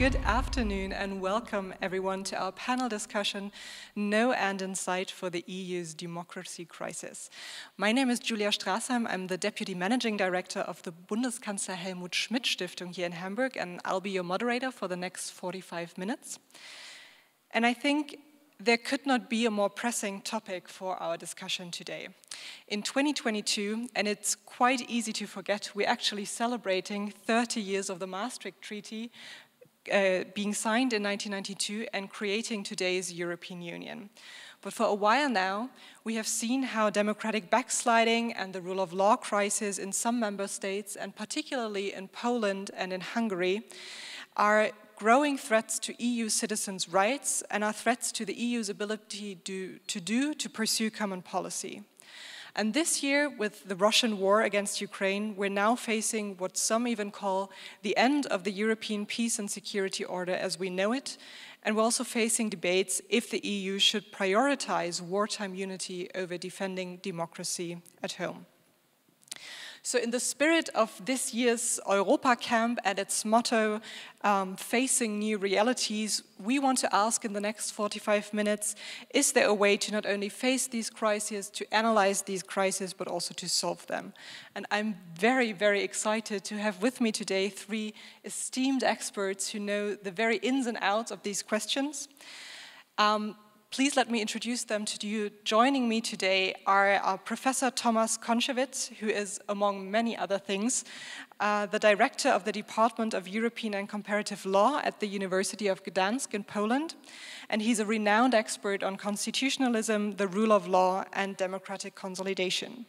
Good afternoon and welcome everyone to our panel discussion, No End in Sight for the EU's Democracy Crisis. My name is Julia Strasheim. I'm the Deputy Managing Director of the Bundeskanzler-Helmut-Schmidt-Stiftung here in Hamburg, and I'll be your moderator for the next 45 minutes. And I think there could not be a more pressing topic for our discussion today. In 2022, and it's quite easy to forget, we're actually celebrating 30 years of the Maastricht Treaty being signed in 1992 and creating today's European Union. But for a while now, we have seen how democratic backsliding and the rule of law crisis in some member states, and particularly in Poland and in Hungary, are growing threats to EU citizens' rights and are threats to the EU's ability to pursue common policy. And this year, with the Russian war against Ukraine, we're now facing what some even call the end of the European peace and security order as we know it, and we're also facing debates if the EU should prioritize wartime unity over defending democracy at home. So in the spirit of this year's EuropaCamp and its motto, facing new realities, we want to ask in the next 45 minutes, is there a way to not only face these crises, to analyze these crises, but also to solve them? And I'm very, very excited to have with me today three esteemed experts who know the very ins and outs of these questions. Please let me introduce them to you. Joining me today are Professor Tomasz, who is, among many other things, the director of the Department of European and Comparative Law at the University of Gdańsk in Poland, and he's a renowned expert on constitutionalism, the rule of law, and democratic consolidation.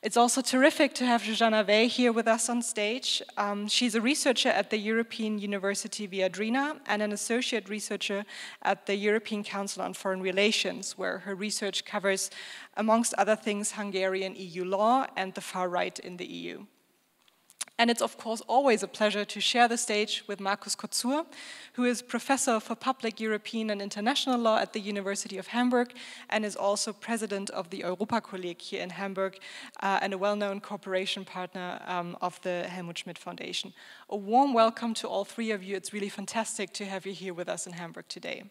It's also terrific to have Zsuzsanna Végh here with us on stage. She's a researcher at the European University Viadrina and an associate researcher at the European Council on Foreign Relations, where her research covers, amongst other things, Hungarian EU law and the far right in the EU. And it's, of course, always a pleasure to share the stage with Markus Kotzur, who is Professor for Public European and International Law at the University of Hamburg and is also President of the Europa-Kolleg here in Hamburg and a well-known cooperation partner of the Helmut Schmidt Foundation. A warm welcome to all three of you. It's really fantastic to have you here with us in Hamburg today.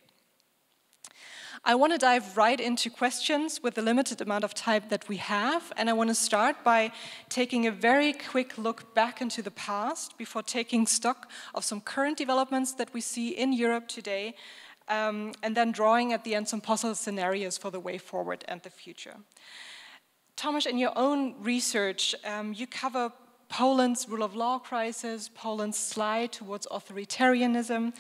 I want to dive right into questions with the limited amount of time that we have, and I want to start by taking a very quick look back into the past before taking stock of some current developments that we see in Europe today, and then drawing at the end some possible scenarios for the way forward and the future. Tomasz, in your own research, you cover Poland's rule of law crisis, Poland's slide towards authoritarianism.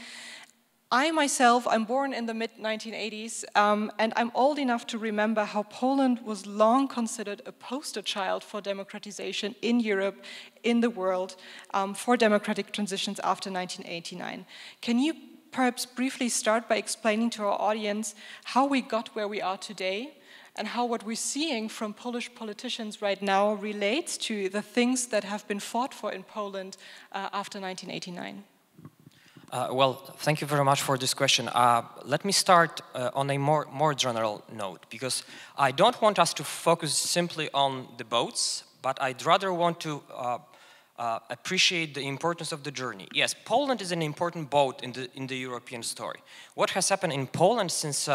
I myself, I'm born in the mid-1980s, and I'm old enough to remember how Poland was long considered a poster child for democratization in Europe, in the world, for democratic transitions after 1989. Can you perhaps briefly start by explaining to our audience how we got where we are today, and how what we're seeing from Polish politicians right now relates to the things that have been fought for in Poland after 1989? Well, thank you very much for this question. Let me start on a more general note, because I don't want us to focus simply on the boats, but I'd rather want to appreciate the importance of the journey. Yes, Poland is an important boat in the European story. What has happened in Poland since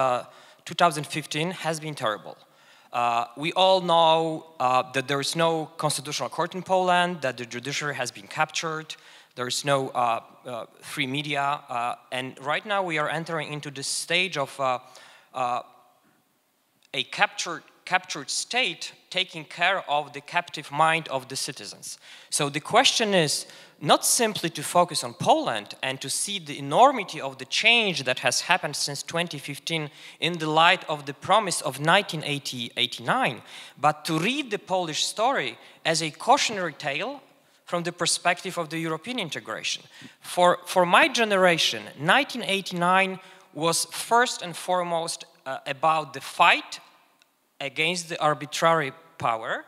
2015 has been terrible. We all know that there is no constitutional court in Poland, that the judiciary has been captured, there is no free media, and right now we are entering into this stage of a captured state taking care of the captive mind of the citizens. So the question is not simply to focus on Poland and to see the enormity of the change that has happened since 2015 in the light of the promise of 1989, but to read the Polish story as a cautionary tale from the perspective of the European integration. For my generation, 1989 was first and foremost about the fight against the arbitrary power.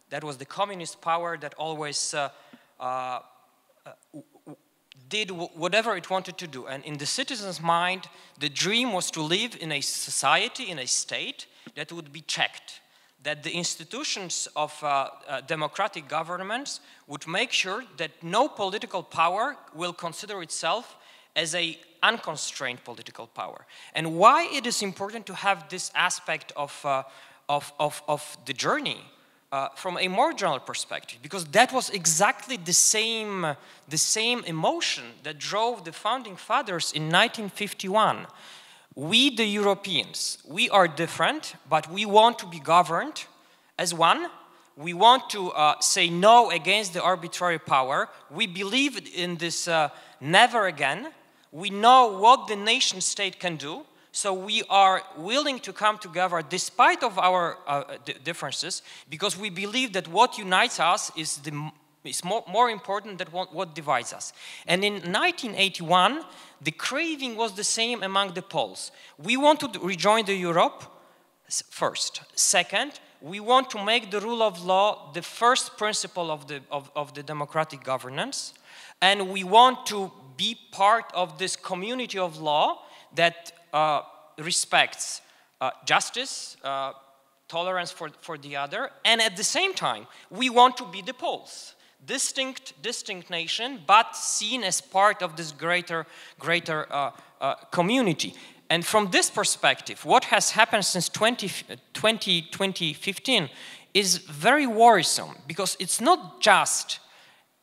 That was the communist power that always did whatever it wanted to do. And in the citizen's mind, the dream was to live in a society, in a state that would be checked, that the institutions of democratic governments would make sure that no political power will consider itself as a unconstrained political power. And why it is important to have this aspect of the journey from a more general perspective, because that was exactly the same emotion that drove the founding fathers in 1951. We, the Europeans, we are different, but we want to be governed as one. We want to say no against the arbitrary power. We believe in this never again. We know what the nation state can do, so we are willing to come together despite of our differences, because we believe that what unites us is more important than what divides us. And in 1981, the craving was the same among the Poles. We want to rejoin the Europe, first. Second, we want to make the rule of law the first principle of the democratic governance, and we want to be part of this community of law that respects justice, tolerance for the other, and at the same time, we want to be the Poles. Distinct nation, but seen as part of this greater community. And from this perspective, what has happened since 2015 is very worrisome, because it's not just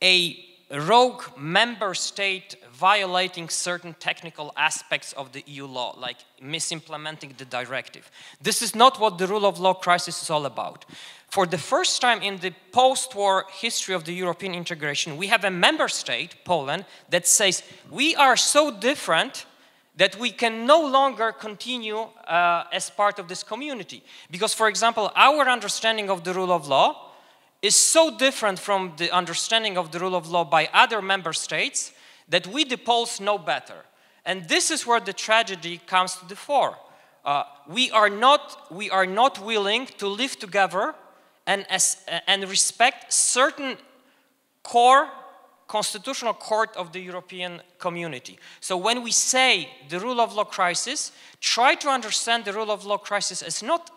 a rogue member state violating certain technical aspects of the EU law, like misimplementing the directive. This is not what the rule of law crisis is all about. For the first time in the post-war history of the European integration, we have a member state, Poland, that says we are so different that we can no longer continue as part of this community. Because, for example, our understanding of the rule of law is so different from the understanding of the rule of law by other member states that we, the Poles, know better. And this is where the tragedy comes to the fore. We are not willing to live together and respect certain core constitutional court of the European community. So when we say the rule of law crisis, try to understand the rule of law crisis as not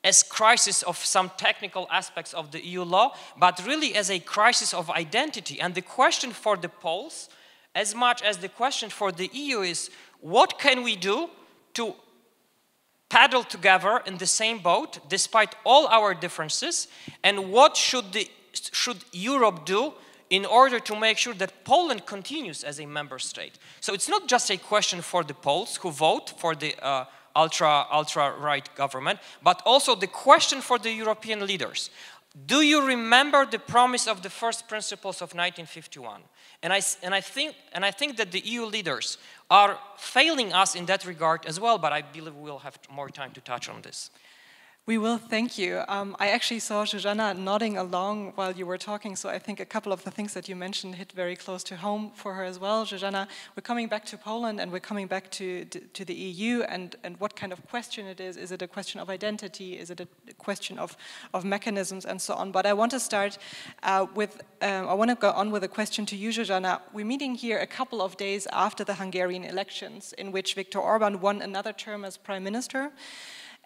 as crisis of some technical aspects of the EU law, but really as a crisis of identity. And the question for the Poles, as much as the question for the EU, is what can we do to paddle together in the same boat despite all our differences, and what should Europe do in order to make sure that Poland continues as a member state? So it's not just a question for the Poles who vote for the ultra-right government, but also the question for the European leaders. Do you remember the promise of the first principles of 1951? And I think that the EU leaders are failing us in that regard as well, but I believe we'll have more time to touch on this. We will, thank you. I actually saw Zsuzsanna nodding along while you were talking, so I think a couple of the things that you mentioned hit very close to home for her as well. Zsuzsanna, we're coming back to Poland and we're coming back to the EU and what kind of question it is. Is it a question of identity? Is it a question of mechanisms and so on? But I want to start I want to go on with a question to you, Zsuzsanna. We're meeting here a couple of days after the Hungarian elections, in which Viktor Orban won another term as prime minister.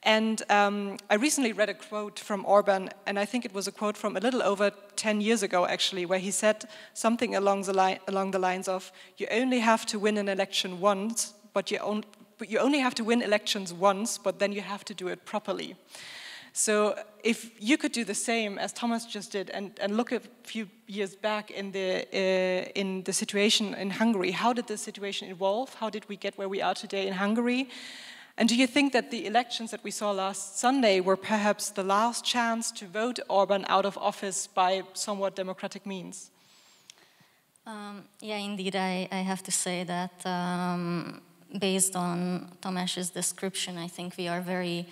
And I recently read a quote from Orban, and I think it was a quote from a little over 10 years ago, actually, where he said something along the lines of, you only have to win an election once, but you only have to win elections once, but then you have to do it properly. So if you could do the same as Tomasz just did and look a few years back in the situation in Hungary, how did the situation evolve? How did we get where we are today in Hungary? And do you think that the elections that we saw last Sunday were perhaps the last chance to vote Orban out of office by somewhat democratic means? Yeah, indeed, I have to say that based on Tomasz's description, I think we are very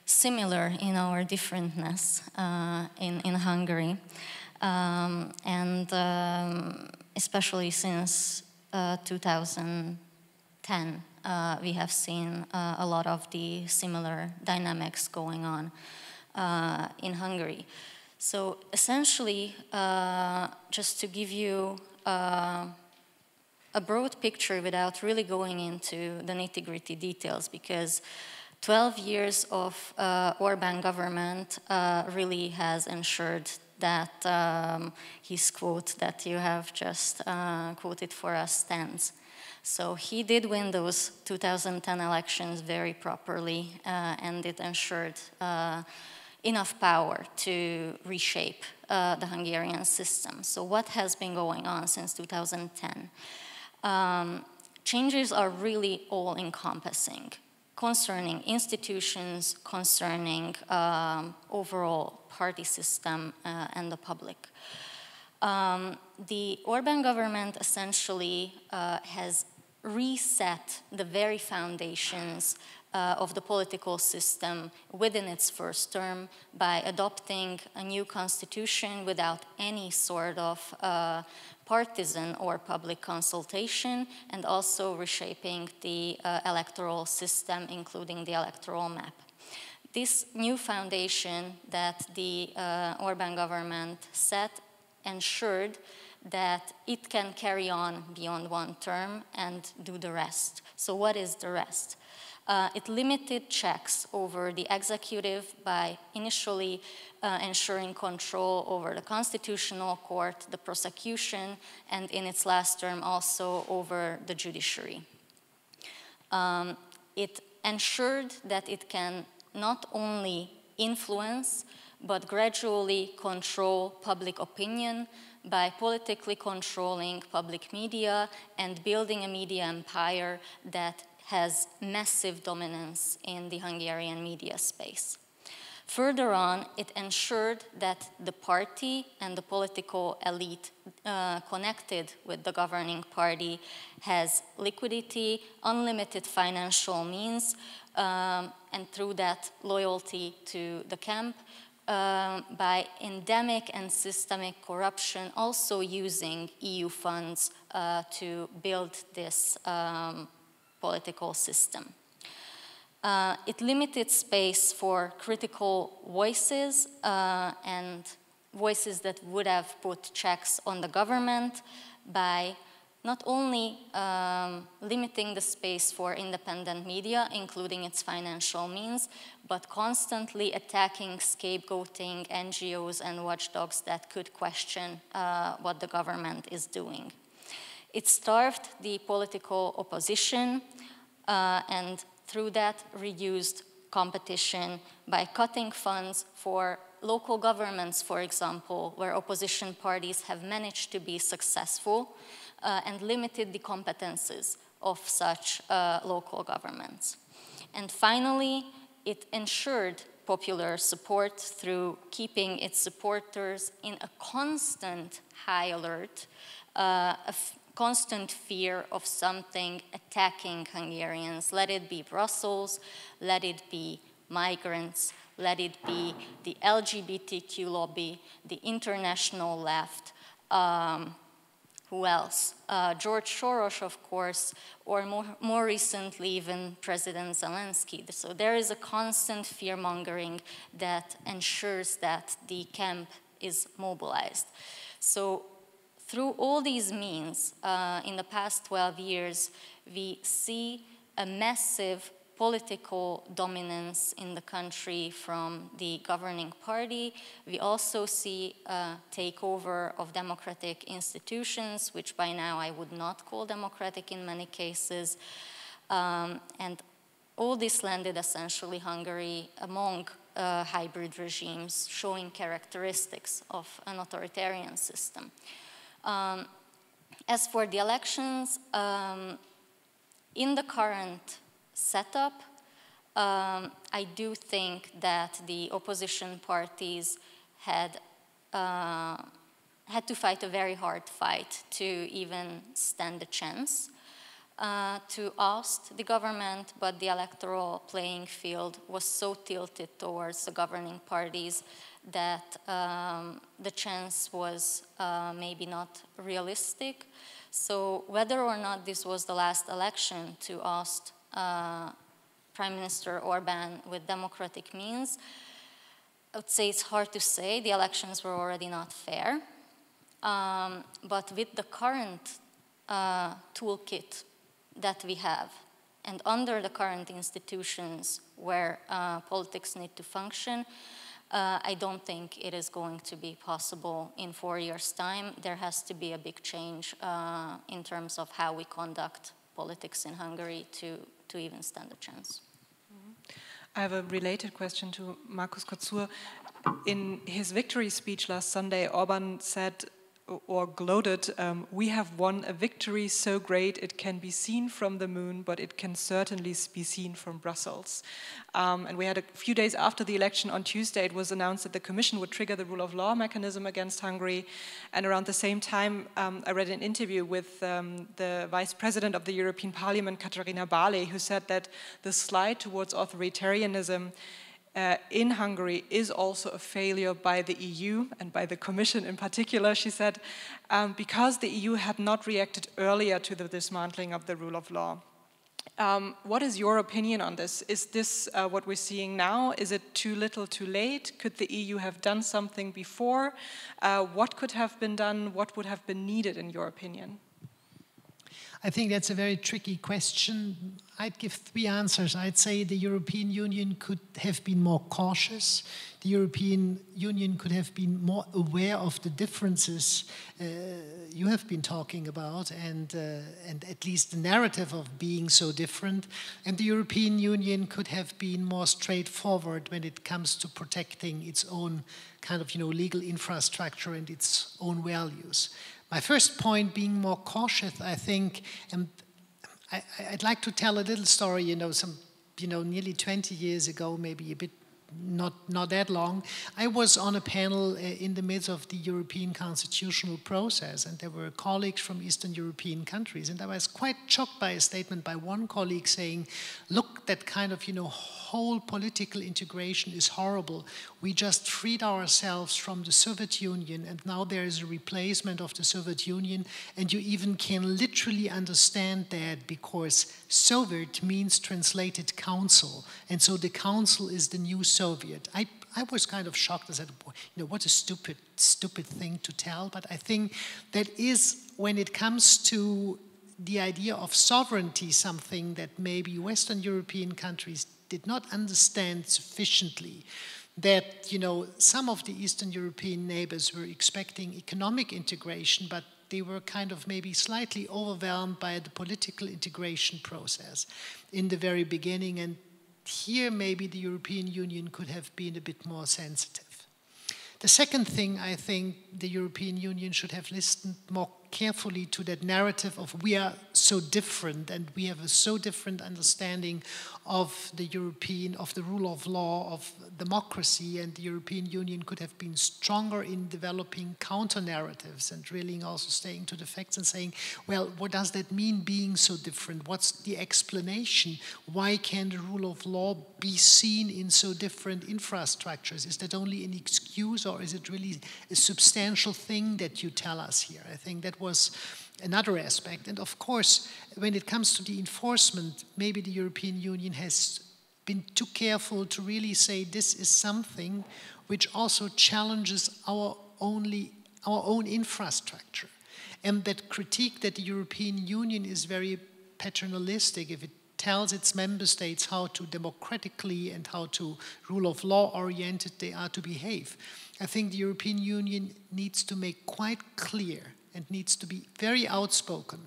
similar in our differentness in Hungary. And especially since 2010. We have seen a lot of the similar dynamics going on in Hungary. So essentially, just to give you a broad picture without really going into the nitty-gritty details, because 12 years of Orban government really has ensured that his quote that you have just quoted for us stands. So he did win those 2010 elections very properly, and it ensured enough power to reshape the Hungarian system. So what has been going on since 2010? Changes are really all-encompassing, concerning institutions, concerning overall party system and the public. The Orbán government essentially has reset the very foundations of the political system within its first term by adopting a new constitution without any sort of partisan or public consultation, and also reshaping the electoral system, including the electoral map. This new foundation that the Orbán government set ensured that it can carry on beyond one term and do the rest. So what is the rest? It limited checks over the executive by initially ensuring control over the constitutional court, the prosecution, and in its last term also over the judiciary. It ensured that it can not only influence, but gradually control public opinion by politically controlling public media and building a media empire that has massive dominance in the Hungarian media space. Further on, it ensured that the party and the political elite connected with the governing party has liquidity, unlimited financial means, and through that loyalty to the camp, by endemic and systemic corruption, also using EU funds to build this political system. It limited space for critical voices and voices that would have put checks on the government by not only limiting the space for independent media, including its financial means, but constantly attacking, scapegoating NGOs and watchdogs that could question what the government is doing. It starved the political opposition and through that reduced competition by cutting funds for local governments, for example, where opposition parties have managed to be successful, and limited the competences of such local governments. And finally, it ensured popular support through keeping its supporters in a constant high alert, constant fear of something attacking Hungarians. Let it be Brussels, let it be migrants, let it be the LGBTQ lobby, the international left, who else? George Soros, of course, or more recently even President Zelensky. So there is a constant fear-mongering that ensures that the camp is mobilized. So through all these means, in the past 12 years, we see a massive political dominance in the country from the governing party. We also see a takeover of democratic institutions, which by now I would not call democratic in many cases. And all this landed essentially Hungary among hybrid regimes, showing characteristics of an authoritarian system. As for the elections, in the current setup, I do think that the opposition parties had to fight a very hard fight to even stand a chance to oust the government, but the electoral playing field was so tilted towards the governing parties that the chance was maybe not realistic. So whether or not this was the last election to oust Prime Minister Orbán with democratic means, I would say it's hard to say. The elections were already not fair. But with the current toolkit that we have, and under the current institutions where politics need to function, I don't think it is going to be possible in 4 years' time. There has to be a big change in terms of how we conduct politics in Hungary to even stand a chance. I have a related question to Markus Kotzur. In his victory speech last Sunday, Orban said or gloated, "We have won a victory so great it can be seen from the moon, but it can certainly be seen from Brussels." And we had a few days after the election on Tuesday, it was announced that the Commission would trigger the rule of law mechanism against Hungary. And around the same time, I read an interview with the Vice President of the European Parliament, Katharina Barley, who said that the slide towards authoritarianism in Hungary is also a failure by the EU and by the Commission in particular, she said, because the EU had not reacted earlier to the dismantling of the rule of law. What is your opinion on this? Is this what we're seeing now? Is it too little too late? Could the EU have done something before? What could have been done? What would have been needed in your opinion? I think that's a very tricky question. I'd give three answers. I'd say the European Union could have been more cautious. The European Union could have been more aware of the differences you have been talking about, and at least the narrative of being so different. And the European Union could have been more straightforward when it comes to protecting its own kind of, legal infrastructure and its own values. My first point, being more cautious, I think, and I'd like to tell a little story, nearly 20 years ago, maybe a bit not that long. I was on a panel in the midst of the European constitutional process, and there were colleagues from Eastern European countries, and I was quite shocked by a statement by one colleague saying, look, that kind of, whole political integration is horrible. We just freed ourselves from the Soviet Union, and now there is a replacement of the Soviet Union, and you even can literally understand that because Soviet means translated council, and so the council is the new Soviet. I was kind of shocked. I said, what a stupid thing to tell, but I think that is, when it comes to the idea of sovereignty, something that maybe Western European countries did not understand sufficiently, that some of the Eastern European neighbors were expecting economic integration, but they were kind of maybe slightly overwhelmed by the political integration process in the very beginning, and here maybe the European Union could have been a bit more sensitive. The second thing, I think the European Union should have listened more carefully to that narrative of we are so different and we have a so different understanding of the rule of law, of democracy, and the European Union could have been stronger in developing counter-narratives and really also staying to the facts and saying, well, what does that mean being so different? What's the explanation? Why can the rule of law be seen in so different infrastructures? Is that only an excuse, or is it really a substantial thing that you tell us here? I think that was another aspect. And of course, when it comes to the enforcement, maybe the European Union has been too careful to really say this is something which also challenges our own infrastructure. And that critique that the European Union is very paternalistic if it tells its member states how to democratically and how to rule of law oriented they are to behave. I think the European Union needs to make quite clear and needs to be very outspoken.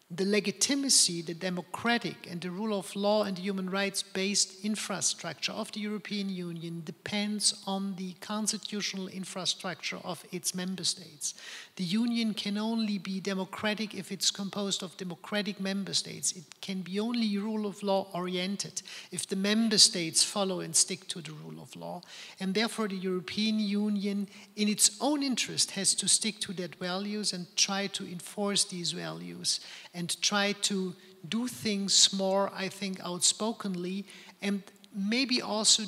The legitimacy, the democratic and the rule of law and the human rights-based infrastructure of the European Union depends on the constitutional infrastructure of its member states. The Union can only be democratic if it's composed of democratic member states. It can be only rule of law oriented if the member states follow and stick to the rule of law. And therefore the European Union, in its own interest, has to stick to that values and try to enforce these values and try to do things more, I think, outspokenly, and maybe also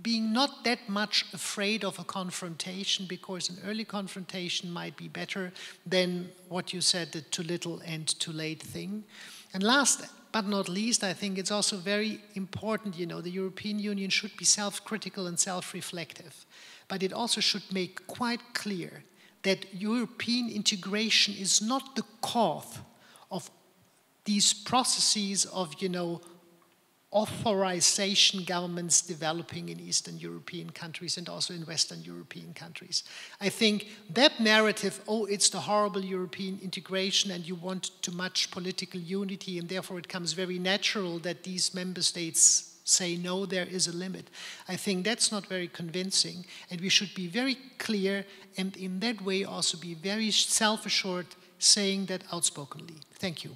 being not that much afraid of a confrontation, because an early confrontation might be better than what you said, the too little and too late thing. And last but not least, I think it's also very important, the European Union should be self-critical and self-reflective, but it also should make quite clear that European integration is not the cause of these processes of, authorization governments developing in Eastern European countries and also in Western European countries. I think that narrative, oh, it's the horrible European integration and you want too much political unity and therefore it comes very natural that these member states say no, there is a limit. I think that's not very convincing and we should be very clear and in that way also be very self-assured saying that outspokenly. Thank you.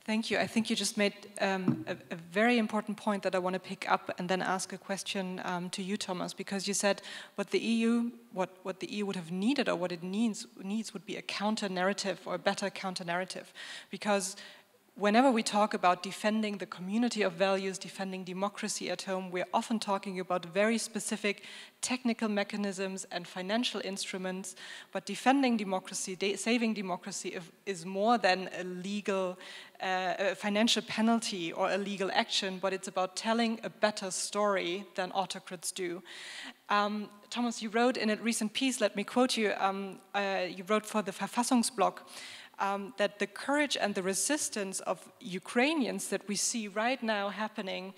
Thank you. I think you just made a very important point that I want to pick up and then ask a question to you, Tomasz, because you said what the EU would have needed or what it needs would be a counter-narrative or a better counter-narrative. Because whenever we talk about defending the community of values, defending democracy at home, we're often talking about very specific technical mechanisms and financial instruments, but defending democracy, saving democracy is more than a legal financial penalty or a legal action, but it's about telling a better story than autocrats do. Tomasz, you wrote in a recent piece, let me quote you, you wrote for the Verfassungsblog, that the courage and the resistance of Ukrainians that we see right now happening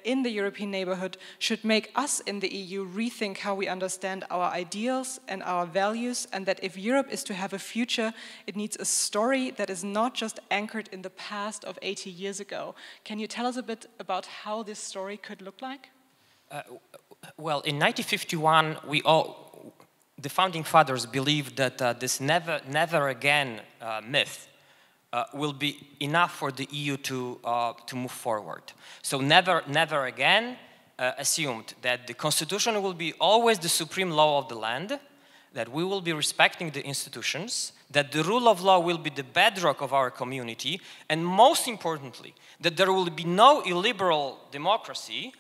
in the European neighborhood should make us in the EU rethink how we understand our ideals and our values, and that if Europe is to have a future, it needs a story that is not just anchored in the past of 80 years ago. Can you tell us a bit about how this story could look like? Well, in 1951, the founding fathers believed that this never again myth will be enough for the EU to move forward. So never again assumed that the constitution will be always the supreme law of the land, that we will be respecting the institutions, that the rule of law will be the bedrock of our community, and most importantly, that there will be no illiberal democracy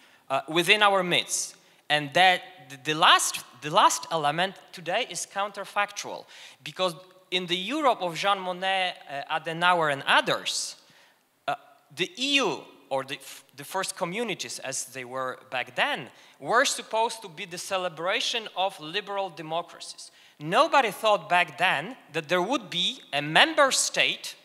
within our midst. And that the last element today is counterfactual, because in the Europe of Jean Monnet, Adenauer, and others, the EU, or the first communities as they were back then, were supposed to be the celebration of liberal democracies. Nobody thought back then that there would be a member state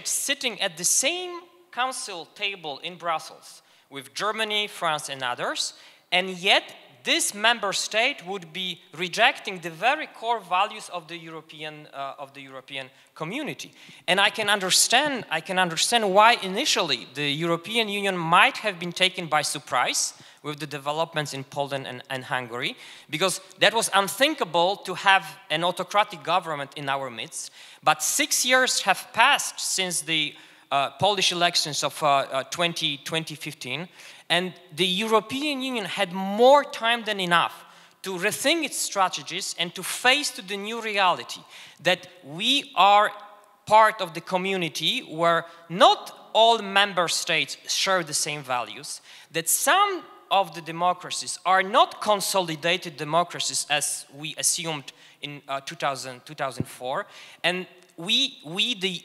sitting at the same council table in Brussels with Germany, France, and others, and yet this member state would be rejecting the very core values of the European community. And I can understand why initially the European Union might have been taken by surprise with the developments in Poland and Hungary, because that was unthinkable to have an autocratic government in our midst. But 6 years have passed since the Polish elections of 2015, and the European Union had more time than enough to rethink its strategies and to face to the new reality that we are part of the community where not all member states share the same values, that some of the democracies are not consolidated democracies as we assumed in 2004, and we the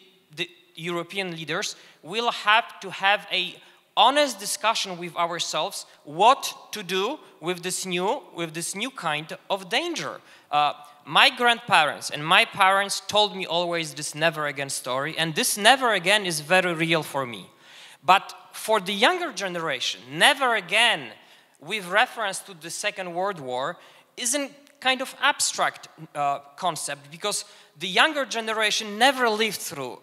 European leaders will have to have a honest discussion with ourselves what to do with this new kind of danger. My grandparents and my parents told me always this never again story, and this never again is very real for me. But for the younger generation, never again with reference to the Second World War isn't kind of abstract concept, because the younger generation never lived through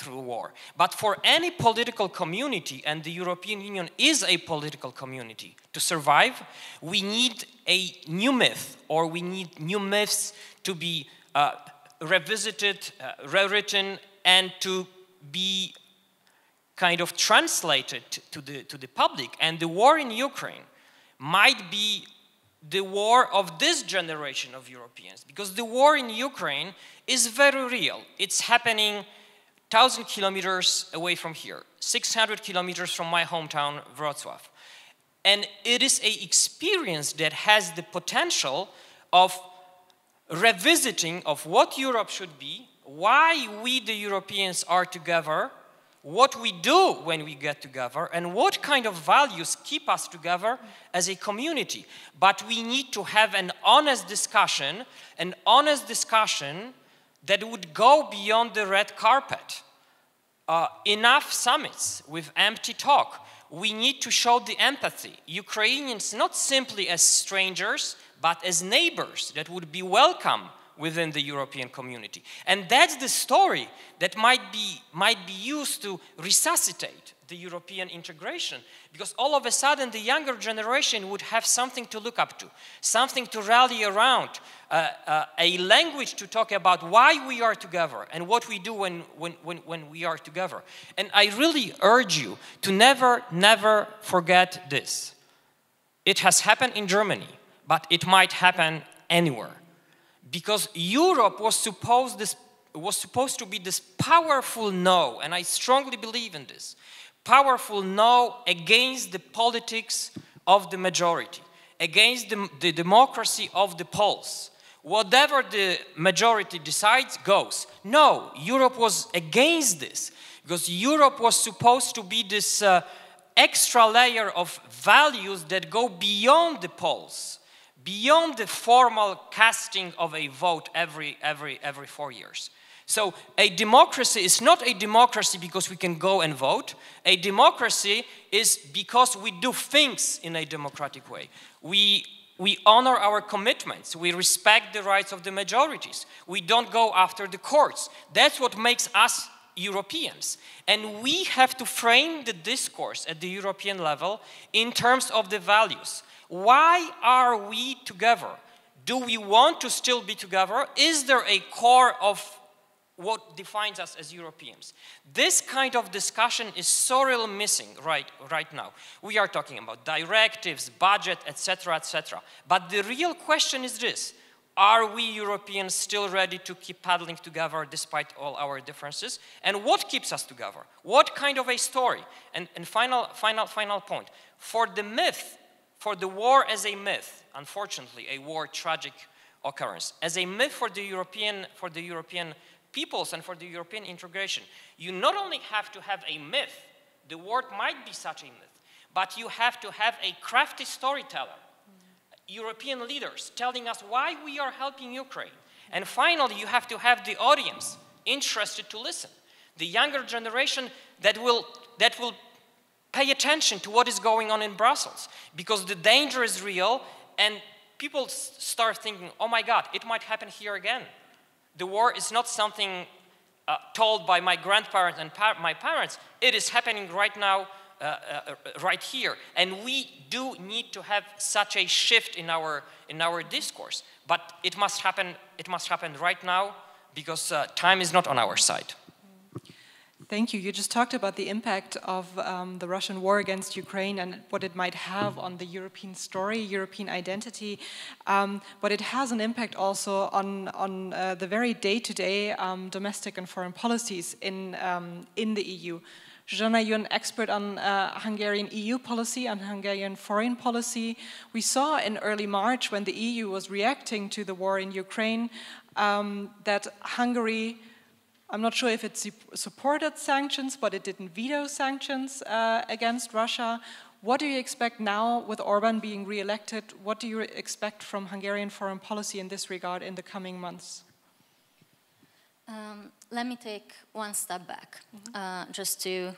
war. But for any political community, and the European Union is a political community, to survive, we need a new myth, or we need new myths to be revisited, rewritten, and to be kind of translated to the public. And the war in Ukraine might be the war of this generation of Europeans, because the war in Ukraine is very real. It's happening 1,000 kilometers away from here, 600 kilometers from my hometown, Wrocław. And it is an experience that has the potential of revisiting of what Europe should be, why we the Europeans are together, what we do when we get together, and what kind of values keep us together as a community. But we need to have an honest discussion that would go beyond the red carpet. enough summits with empty talk. We need to show the empathy. Ukrainians not simply as strangers, but as neighbors that would be welcome within the European community. And that's the story that might be used to resuscitate the European integration, because all of a sudden the younger generation would have something to look up to, something to rally around, a language to talk about why we are together and what we do when we are together. And I really urge you to never forget this. It has happened in Germany, but it might happen anywhere. Because Europe was supposed to be this powerful no, and I strongly believe in this, powerful no against the politics of the majority, against the democracy of the polls. Whatever the majority decides goes. No, Europe was against this, because Europe was supposed to be this extra layer of values that go beyond the polls, beyond the formal casting of a vote every 4 years. So a democracy is not a democracy because we can go and vote. A democracy is because we do things in a democratic way. We honor our commitments. We respect the rights of the majorities. We don't go after the courts. That's what makes us Europeans. And we have to frame the discourse at the European level in terms of the values. Why are we together? Do we want to still be together? Is there a core of what defines us as Europeans? This kind of discussion is sorely missing right now. We are talking about directives, budget, etc., etc. But the real question is this: are we Europeans still ready to keep paddling together despite all our differences? And what keeps us together? What kind of a story? And final point. For the myth, for the war as a myth, unfortunately, a war tragic occurrence, as a myth for the European peoples and for the European integration, you not only have to have a myth, the word might be such a myth, but you have to have a crafty storyteller, European leaders telling us why we are helping Ukraine. And finally, you have to have the audience interested to listen, the younger generation that will pay attention to what is going on in Brussels, because the danger is real and people start thinking, oh my God, it might happen here again. The war is not something told by my grandparents and my parents. It is happening right now, right here. And we do need to have such a shift in our discourse. But it must happen right now, because time is not on our side. Thank you. You just talked about the impact of the Russian war against Ukraine and what it might have on the European story, European identity. But it has an impact also on the very day-to-day domestic and foreign policies in the EU. Zsuzsanna, you're an expert on Hungarian EU policy and Hungarian foreign policy. We saw in early March, when the EU was reacting to the war in Ukraine, that Hungary, I'm not sure if it supported sanctions, but it didn't veto sanctions against Russia. What do you expect now with Orban being re-elected? What do you expect from Hungarian foreign policy in this regard in the coming months? Let me take one step back, just to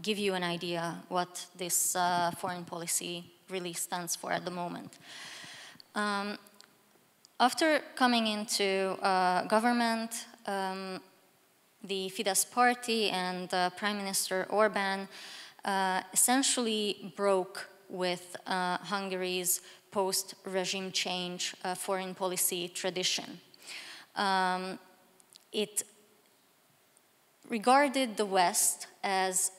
give you an idea what this foreign policy really stands for at the moment. After coming into government, the Fidesz party and Prime Minister Orban essentially broke with Hungary's post-regime change foreign policy tradition. It regarded the West as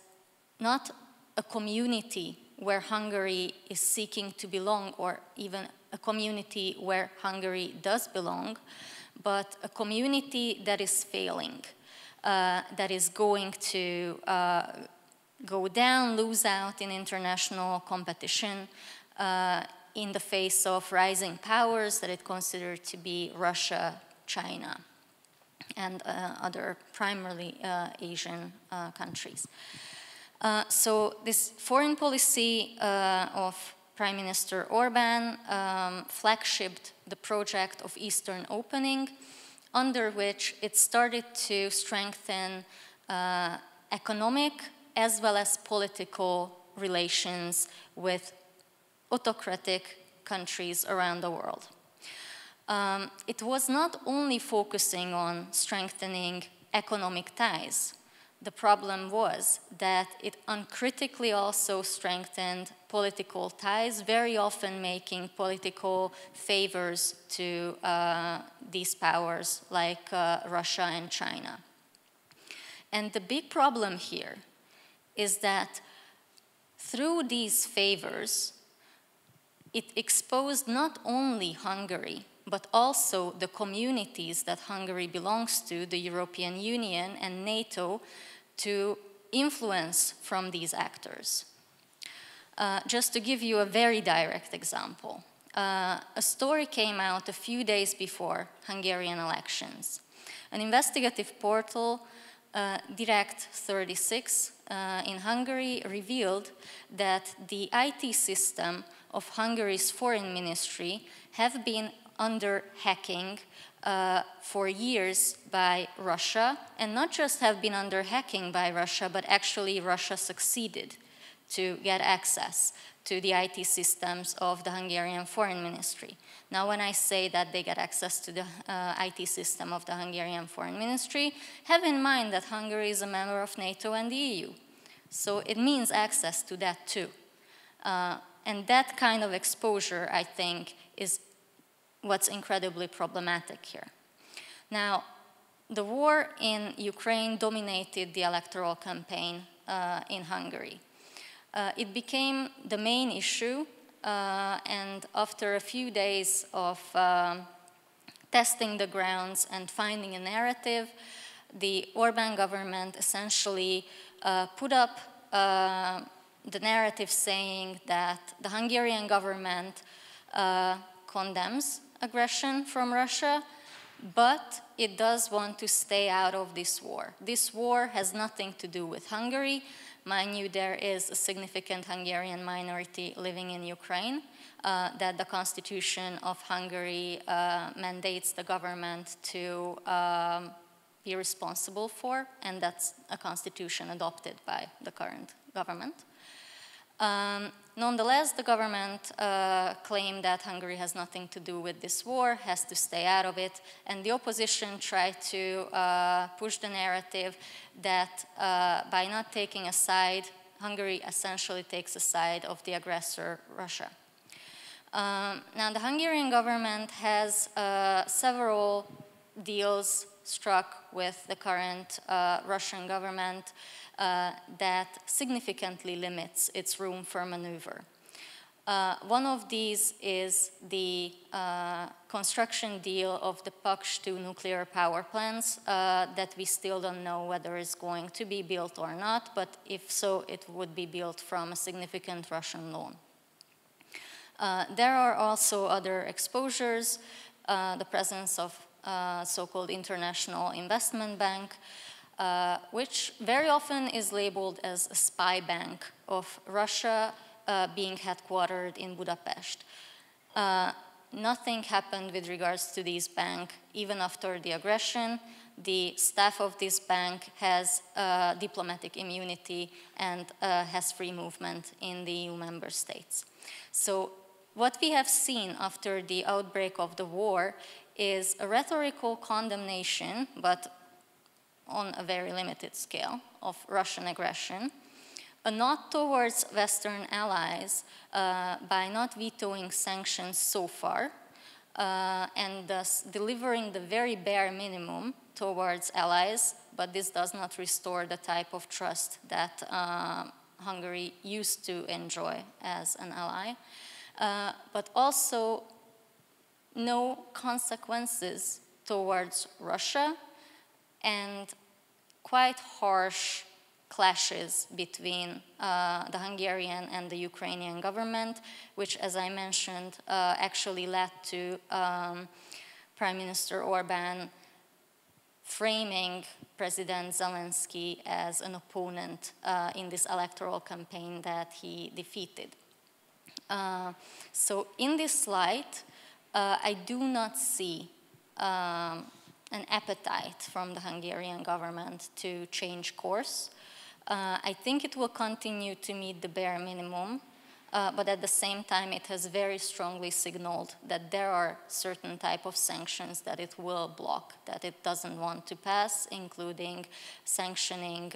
not a community where Hungary is seeking to belong, or even a community where Hungary does belong, but a community that is failing, that is going to go down, lose out in international competition in the face of rising powers that it considered to be Russia, China, and other primarily Asian countries. So this foreign policy of Prime Minister Orban flagshipped the project of Eastern Opening, under which it started to strengthen economic as well as political relations with autocratic countries around the world. It was not only focusing on strengthening economic ties. The problem was that it uncritically also strengthened political ties, very often making political favors to these powers like Russia and China. And the big problem here is that through these favors, it exposed not only Hungary, but also the communities that Hungary belongs to, the European Union and NATO, to influence from these actors. Just to give you a very direct example, a story came out a few days before Hungarian elections. An investigative portal, Direct36 in Hungary, revealed that the IT system of Hungary's foreign ministry have been under hacking for years by Russia, and not just have been under hacking by Russia, but actually Russia succeeded to get access to the IT systems of the Hungarian foreign ministry. Now, when I say that they get access to the IT system of the Hungarian foreign ministry, have in mind that Hungary is a member of NATO and the EU. So it means access to that too. And that kind of exposure, I think, is what's incredibly problematic here. Now, the war in Ukraine dominated the electoral campaign in Hungary. It became the main issue, and after a few days of testing the grounds and finding a narrative, the Orbán government essentially put up the narrative saying that the Hungarian government condemns aggression from Russia, but it does want to stay out of this war. This war has nothing to do with Hungary. Mind you, there is a significant Hungarian minority living in Ukraine that the constitution of Hungary mandates the government to be responsible for, and that's a constitution adopted by the current government. Nonetheless, the government claimed that Hungary has nothing to do with this war, has to stay out of it, and the opposition tried to push the narrative that by not taking a side, Hungary essentially takes a side of the aggressor, Russia. Now, the Hungarian government has several deals struck with the current Russian government that significantly limits its room for maneuver. One of these is the construction deal of the Paks 2 nuclear power plants that we still don't know whether it's going to be built or not, but if so, it would be built from a significant Russian loan. There are also other exposures, the presence of so-called International Investment Bank, which very often is labeled as a spy bank of Russia being headquartered in Budapest. Nothing happened with regards to this bank even after the aggression. The staff of this bank has diplomatic immunity and has free movement in the EU member states. So what we have seen after the outbreak of the war is a rhetorical condemnation, but on a very limited scale, of Russian aggression, a nod towards Western allies by not vetoing sanctions so far, and thus delivering the very bare minimum towards allies, but this does not restore the type of trust that Hungary used to enjoy as an ally, but also no consequences towards Russia, and quite harsh clashes between the Hungarian and the Ukrainian government, which, as I mentioned, actually led to Prime Minister Orbán framing President Zelensky as an opponent in this electoral campaign that he defeated. So in this light, I do not see an appetite from the Hungarian government to change course. I think it will continue to meet the bare minimum, but at the same time it has very strongly signaled that there are certain type of sanctions that it will block, that it doesn't want to pass, including sanctioning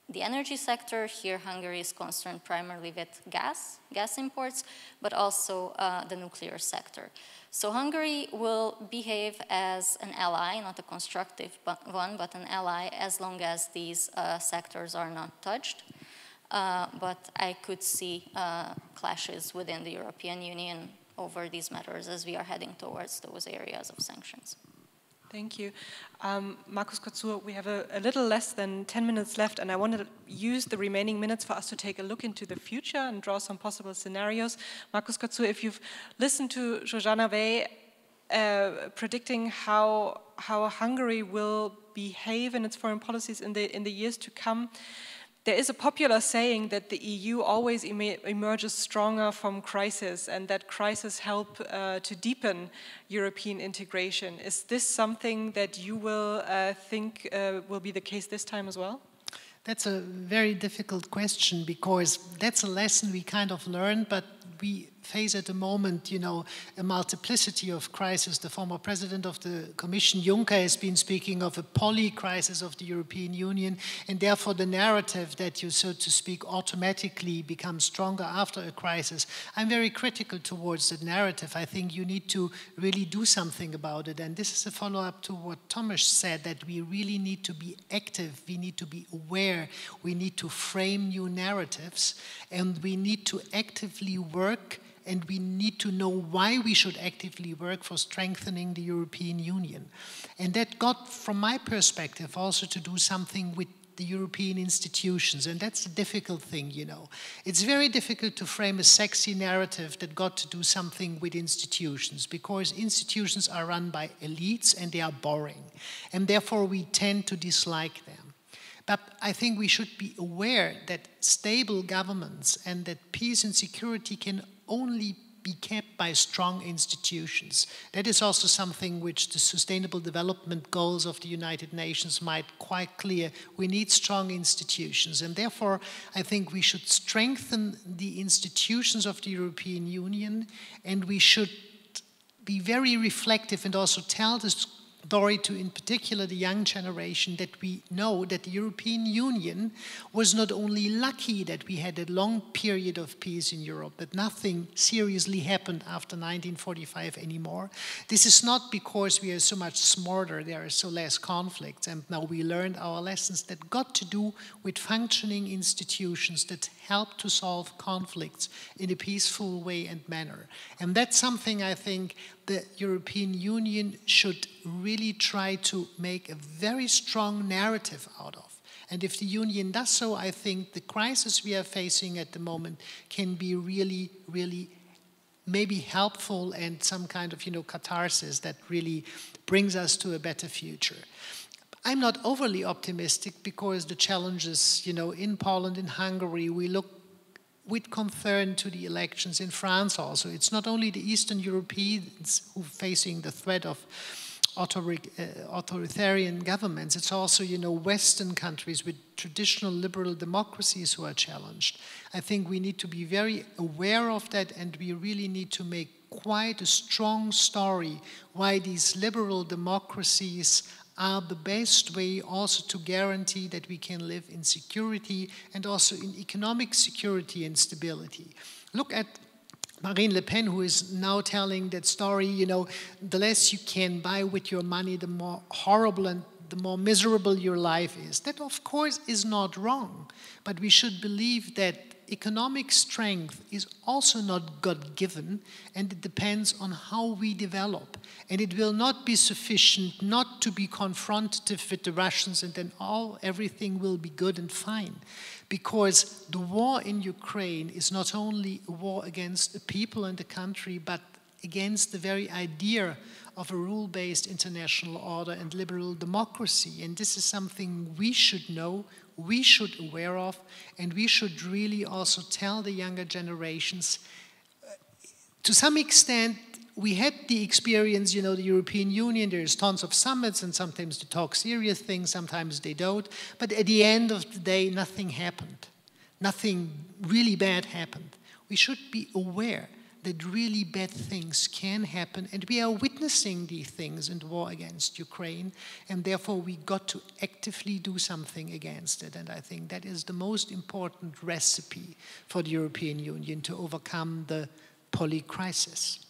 the energy sector. Here Hungary is concerned primarily with gas imports, but also the nuclear sector. So Hungary will behave as an ally, not a constructive one, but an ally as long as these sectors are not touched. But I could see clashes within the European Union over these matters as we are heading towards those areas of sanctions. Thank you. Markus, Kotzur, we have a little less than 10 minutes left, and I want to use the remaining minutes for us to take a look into the future and draw some possible scenarios. Markus, Kotzur, if you've listened to Zsuzsanna Végh predicting how Hungary will behave in its foreign policies in the years to come, there is a popular saying that the EU always emerges stronger from crisis, and that crises help to deepen European integration. Is this something that you will think will be the case this time as well? That's a very difficult question, because that's a lesson we kind of learned, but we face at the moment, you know, a multiplicity of crises. The former president of the Commission, Juncker, has been speaking of a poly-crisis of the European Union, and therefore the narrative that you, so to speak, automatically become stronger after a crisis. I'm very critical towards that narrative. I think you need to really do something about it, and this is a follow-up to what Tomasz said, that we really need to be active, we need to be aware, we need to frame new narratives, and we need to actively work, and we need to know why we should actively work for strengthening the European Union. And that got, from my perspective, also to do something with the European institutions, and that's a difficult thing, you know. It's very difficult to frame a sexy narrative that got to do something with institutions, because institutions are run by elites and they are boring, and therefore we tend to dislike them. But I think we should be aware that stable governments and that peace and security can only be kept by strong institutions. That is also something which the Sustainable Development Goals of the United Nations made quite clear. We need strong institutions, and therefore I think we should strengthen the institutions of the European Union, and we should be very reflective and also tell the story to, in particular, the young generation, that we know that the European Union was not only lucky that we had a long period of peace in Europe, that nothing seriously happened after 1945 anymore. This is not because we are so much smarter, there are so less conflicts, and now we learned our lessons that got to do with functioning institutions that help to solve conflicts in a peaceful way and manner. And that's something I think the European Union should really try to make a very strong narrative out of. And if the Union does so, I think the crisis we are facing at the moment can be really, really maybe helpful and some kind of, you know, catharsis that really brings us to a better future. I'm not overly optimistic, because the challenges, you know, in Poland, in Hungary, we look with concern to the elections in France also. It's not only the Eastern Europeans who are facing the threat of authoritarian governments, it's also, you know, Western countries with traditional liberal democracies who are challenged. I think we need to be very aware of that, and we really need to make quite a strong story why these liberal democracies are the best way also to guarantee that we can live in security and also in economic security and stability. Look at Marine Le Pen, who is now telling that story, you know, the less you can buy with your money, the more horrible and the more miserable your life is. That, of course, is not wrong, but we should believe that economic strength is also not God-given, and it depends on how we develop. And it will not be sufficient not to be confrontative with the Russians and then everything will be good and fine. Because the war in Ukraine is not only a war against the people and the country, but against the very idea of a rule-based international order and liberal democracy. And this is something we should know, we should be aware of, and we should really also tell the younger generations, to some extent, we had the experience, you know, the European Union, there's tons of summits and sometimes they talk serious things, sometimes they don't. But at the end of the day, nothing happened. Nothing really bad happened. We should be aware that really bad things can happen, and we are witnessing these things in the war against Ukraine, and therefore we got to actively do something against it. And I think that is the most important recipe for the European Union to overcome the poly-crisis.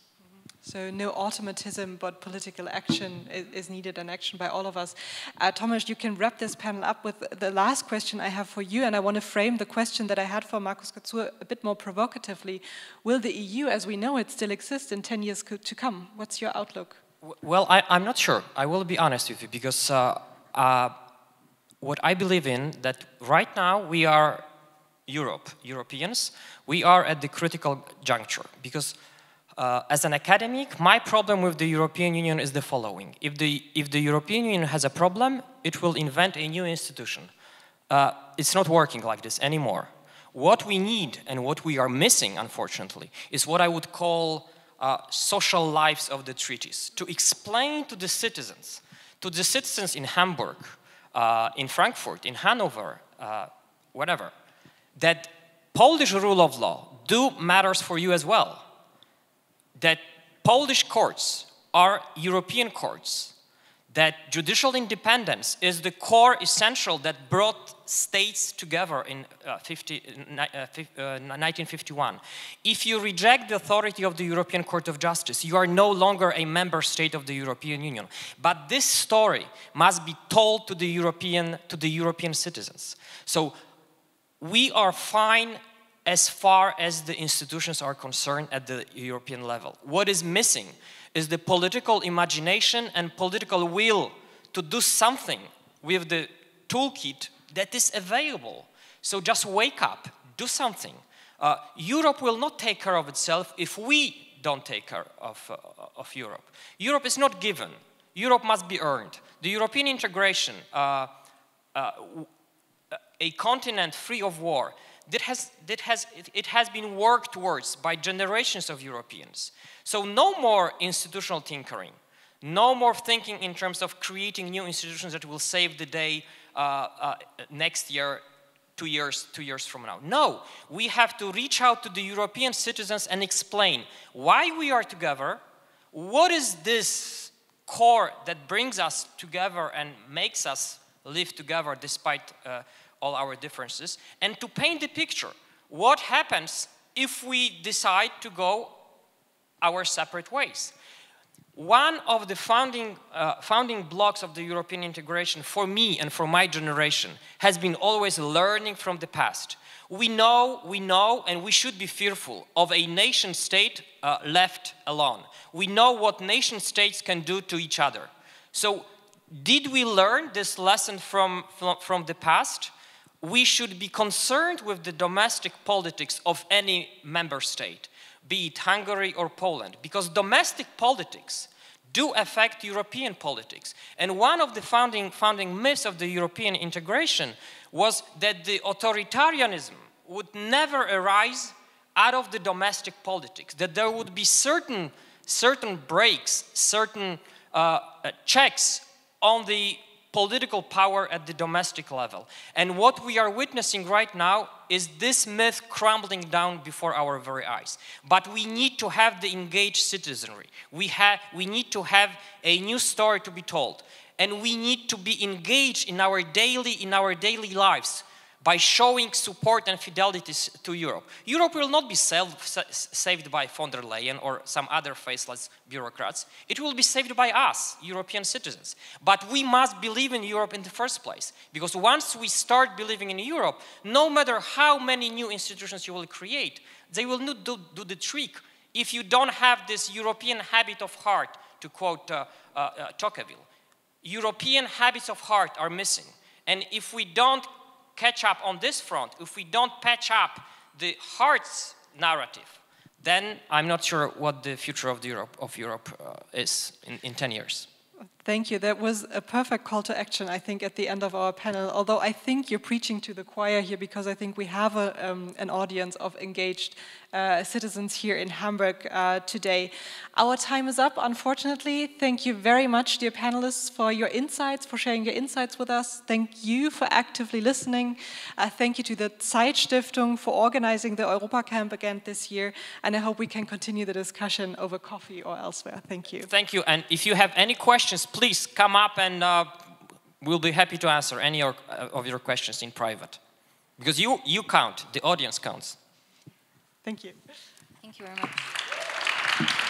So no automatism, but political action is needed, and action by all of us. Tomasz, you can wrap this panel up with the last question I have for you, and I want to frame the question that I had for Markus Kotzur a bit more provocatively. Will the EU, as we know it, still exist in 10 years to come? What's your outlook? Well, I'm not sure. I will be honest with you, because what I believe in, that right now we are Europeans, we are at the critical juncture, because as an academic, my problem with the European Union is the following. If the European Union has a problem, it will invent a new institution. It's not working like this anymore. What we need and what we are missing, unfortunately, is what I would call social lives of the treaties. To explain to the citizens in Hamburg, in Frankfurt, in Hanover, whatever, that Polish rule of law matters for you as well. That Polish courts are European courts, that judicial independence is the core essential that brought states together in 1951. If you reject the authority of the European Court of Justice, you are no longer a member state of the European Union. But this story must be told to the European citizens. So we are fine as far as the institutions are concerned at the European level. What is missing is the political imagination and political will to do something with the toolkit that is available. So just wake up, do something. Europe will not take care of itself if we don't take care of Europe. Europe is not given. Europe must be earned. The European integration, a continent free of war, it has been worked towards by generations of Europeans. So no more institutional tinkering, no more thinking in terms of creating new institutions that will save the day next year, 2 years from now. No, we have to reach out to the European citizens and explain why we are together, what is this core that brings us together and makes us live together despite all our differences, and to paint the picture. What happens if we decide to go our separate ways? One of the founding blocks of the European integration for me and for my generation has been always learning from the past. We know, and we should be fearful of a nation state left alone. We know what nation states can do to each other. So did we learn this lesson from the past? We should be concerned with the domestic politics of any member state, be it Hungary or Poland, because domestic politics do affect European politics. And one of the founding myths of the European integration was that the authoritarianism would never arise out of the domestic politics, that there would be certain breaks, certain checks on the political power at the domestic level. And what we are witnessing right now is this myth crumbling down before our very eyes. But we need to have the engaged citizenry. We need to have a new story to be told. And we need to be engaged in our daily lives by showing support and fidelity to Europe. Europe will not be saved by von der Leyen or some other faceless bureaucrats. It will be saved by us, European citizens. But we must believe in Europe in the first place, because once we start believing in Europe, no matter how many new institutions you will create, they will not do the trick if you don't have this European habit of heart, to quote Tocqueville. European habits of heart are missing. And if we don't catch up on this front, if we don't patch up the heart's narrative, then I'm not sure what the future of Europe is in 10 years. Thank you. That was a perfect call to action, I think, at the end of our panel. Although I think you're preaching to the choir here, because I think we have an audience of engaged citizens here in Hamburg today. Our time is up, unfortunately. Thank you very much, dear panelists, for your insights, for sharing your insights with us. Thank you for actively listening. Thank you to the ZEIT-Stiftung for organizing the EuropaCamp again this year. And I hope we can continue the discussion over coffee or elsewhere. Thank you. Thank you. And if you have any questions, please come up and we'll be happy to answer any of your questions in private. Because you count, the audience counts. Thank you. Thank you very much.